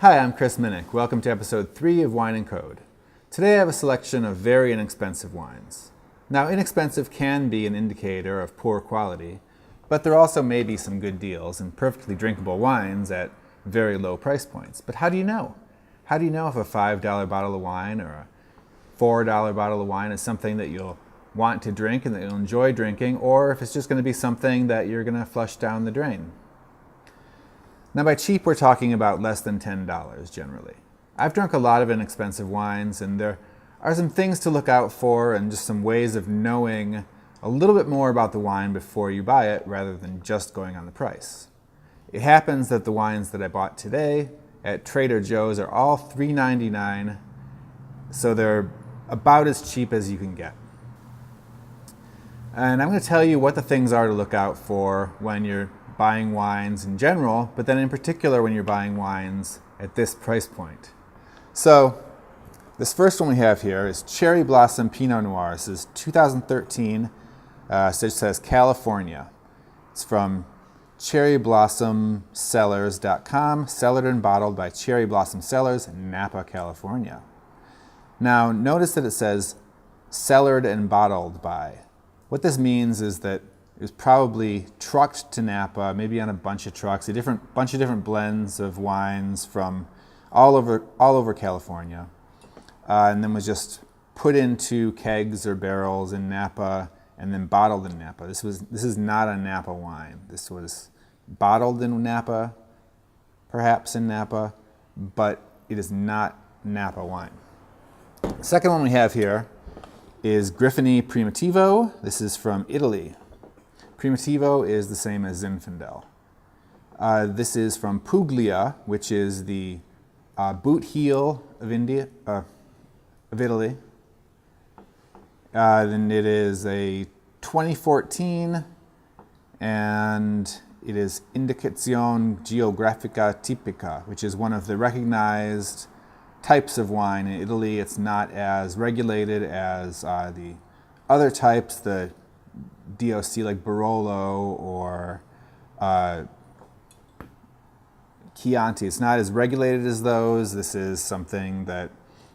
Hi, I'm Chris Minnick. Welcome to episode 3 of Wine and Code. Today I have a selection of very inexpensive wines. Now, inexpensive can be an indicator of poor quality, but there also may be some good deals and perfectly drinkable wines at very low price points. But how do you know? How do you know if a $5 bottle of wine or a $4 bottle of wine is something that you'll want to drink and that you'll enjoy drinking, or if it's just going to be something that you're going to flush down the drain? Now, by cheap, we're talking about less than $10 generally. I've drunk a lot of inexpensive wines, and there are some things to look out for and just some ways of knowing a little bit more about the wine before you buy it rather than just going on the price. It happens that the wines that I bought today at Trader Joe's are all $3.99, so they're about as cheap as you can get. And I'm going to tell you what the things are to look out for when you're buying wines in general, but then in particular when you're buying wines at this price point. So this first one we have here is Cherry Blossom Pinot Noir. This is 2013. It says California. It's from cherryblossommcellars.com, cellared and bottled by Cherry Blossom Cellars in Napa, California. Now notice that it says cellared and bottled by. What this means is that it was probably trucked to Napa, maybe on a bunch of trucks, bunch of different blends of wines from all over California, and then was just put into kegs or barrels in Napa and then bottled in Napa. This is not a Napa wine. This was bottled in Napa, perhaps in Napa, but it is not Napa wine. The second one we have here is Griffon Ii Primitivo. This is from Italy. Primitivo is the same as Zinfandel. This is from Puglia, which is the boot heel of Italy. Then it is a 2014, and it is Indicazione Geografica Tipica, which is one of the recognized types of wine in Italy. It's not as regulated as the other types, the DOC like Barolo or Chianti. It's not as regulated as those. This is something that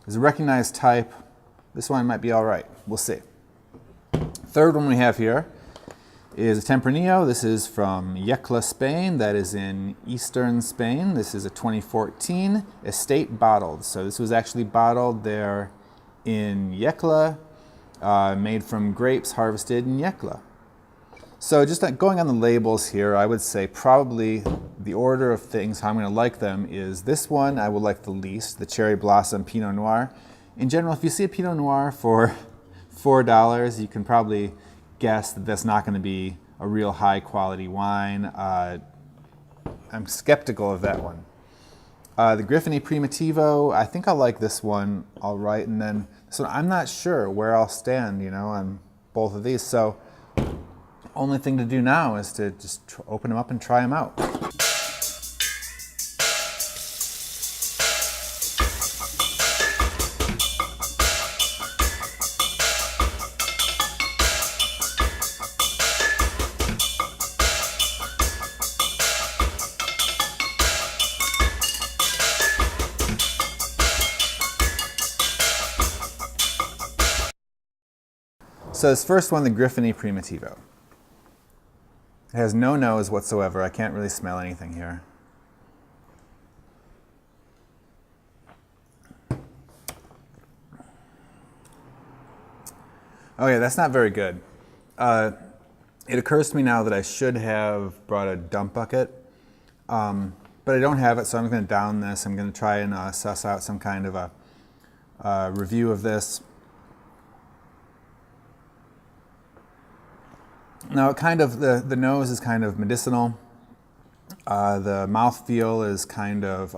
is a recognized type. This one might be all right. We'll see. Third one we have here is a Tempranillo. This is from Yecla, Spain. That is in eastern Spain. This is a 2014 estate bottled. So this was actually bottled there in Yecla, made from grapes harvested in Yecla. So just going on the labels here, I would say probably the order of things, how I'm going to like them, is this one I would like the least, the Cherry Blossom Pinot Noir. In general, if you see a Pinot Noir for $4, you can probably guess that that's not going to be a real high quality wine. I'm skeptical of that one. The Griffon Ii Primitivo, I think I'll like this one all right, and then this one I'm not sure where I'll stand, on both of these. So only thing to do now is to just open them up and try them out. So this first one, the Griffon Ii Primitivo. It has no nose whatsoever. I can't really smell anything here. Okay, that's not very good. It occurs to me now that I should have brought a dump bucket, but I don't have it, so I'm going to down this. I'm going to try and suss out some kind of a review of this. Now, the nose is kind of medicinal. The mouthfeel is kind of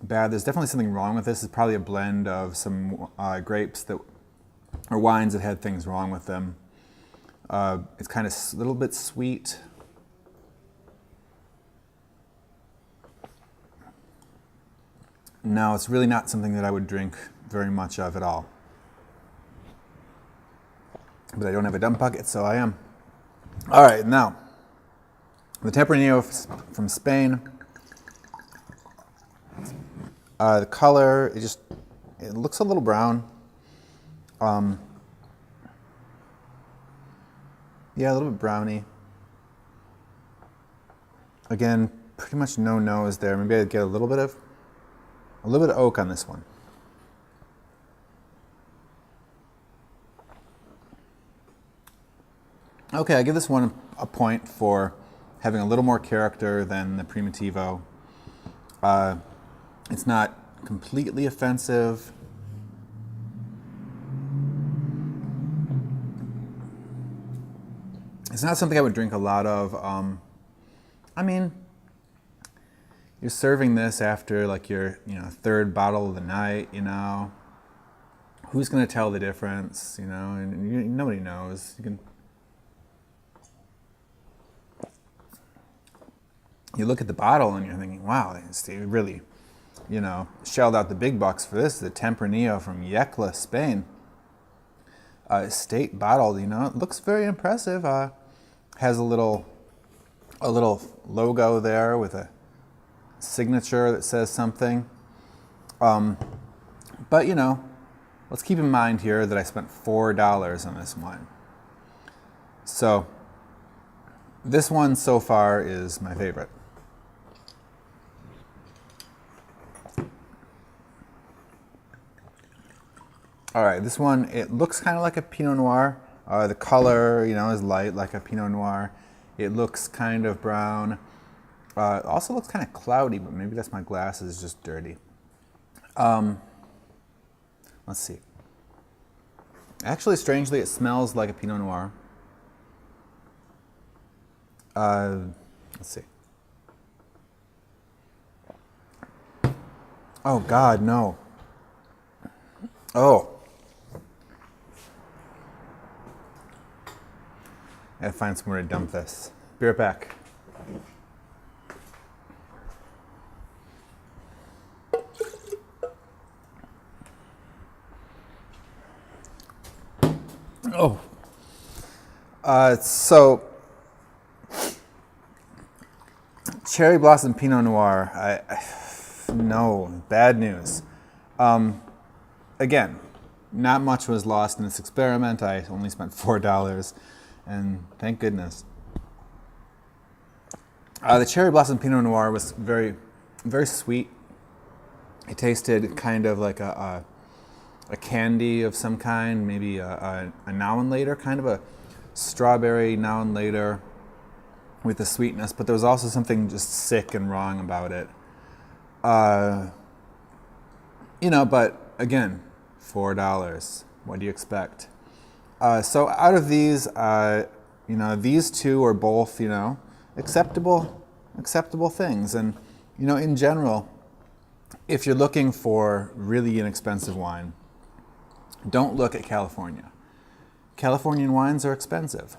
bad. There's definitely something wrong with this. It's probably a blend of some grapes or wines that had things wrong with them. It's kind of a little bit sweet. No, it's really not something that I would drink very much of at all. But I don't have a dump bucket, so I am. All right, now, the Tempranillo from Spain. The color, it looks a little brown. Yeah, a little bit browny. Again, pretty much no nose there. Maybe I'd get a little bit of oak on this one. Okay, I give this one a point for having a little more character than the Primitivo. It's not completely offensive. It's not something I would drink a lot of. I mean, you're serving this after like your third bottle of the night, Who's going to tell the difference, And nobody knows. You look at the bottle and you're thinking, wow, they really, shelled out the big bucks for this. The Tempranillo from Yecla, Spain. Estate bottled, it looks very impressive. Has a little logo there with a signature that says something. But let's keep in mind here that I spent $4 on this wine. So this one so far is my favorite. All right, this one, it looks kind of like a Pinot Noir. The color, is light like a Pinot Noir. It looks kind of brown. It also looks kind of cloudy, but maybe that's my glasses just dirty. Let's see. Actually, strangely, it smells like a Pinot Noir. Let's see. Oh, God, no. Oh. I gotta find somewhere to dump this. Be right back. Oh. So, Cherry Blossom Pinot Noir. No, bad news. Again, not much was lost in this experiment. I only spent $4. And thank goodness. The Cherry Blossom Pinot Noir was very, very sweet. It tasted kind of like a candy of some kind, maybe a now and later, kind of a strawberry now and later with the sweetness, but there was also something just sick and wrong about it. But again, $4. What do you expect? So out of these, these two are both, acceptable things. And, in general, if you're looking for really inexpensive wine, don't look at California. Californian wines are expensive.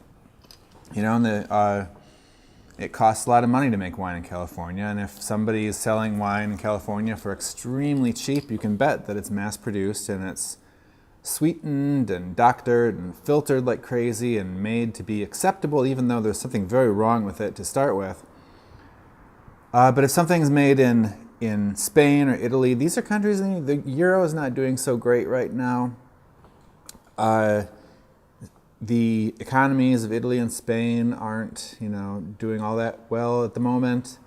It costs a lot of money to make wine in California. And if somebody is selling wine in California for extremely cheap, you can bet that it's mass-produced and it's sweetened and doctored and filtered like crazy and made to be acceptable, even though there's something very wrong with it to start with. But if something's made in Spain or Italy, these are countries, the euro is not doing so great right now. The economies of Italy and Spain aren't, doing all that well at the moment,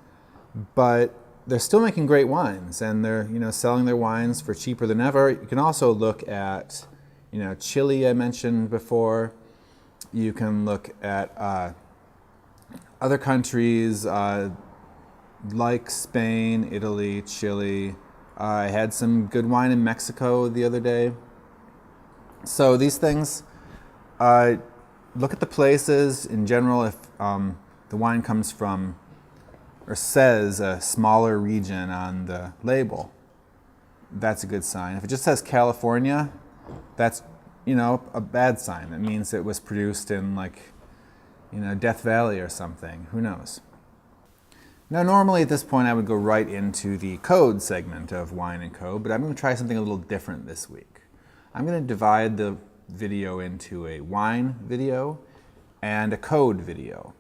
but they're still making great wines, and they're, selling their wines for cheaper than ever. You can also look at, Chile I mentioned before. You can look at other countries like Spain, Italy, Chile. I had some good wine in Mexico the other day. So these things, look at the places in general. If the wine comes from or says a smaller region on the label, that's a good sign. If it just says California, that's, a bad sign. It means it was produced in Death Valley or something. Who knows? Now, normally at this point, I would go right into the code segment of Wine and Code, but I'm going to try something a little different this week. I'm going to divide the video into a wine video and a code video.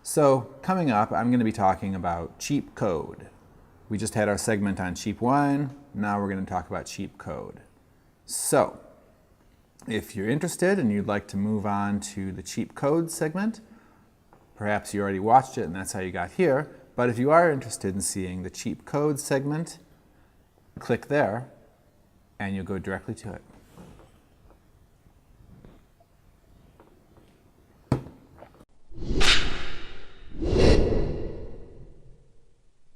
So coming up, I'm going to be talking about cheap code. We just had our segment on cheap wine. Now we're going to talk about cheap code. So, if you're interested and you'd like to move on to the cheap code segment, perhaps you already watched it and that's how you got here, but if you are interested in seeing the cheap code segment, click there and you'll go directly to it.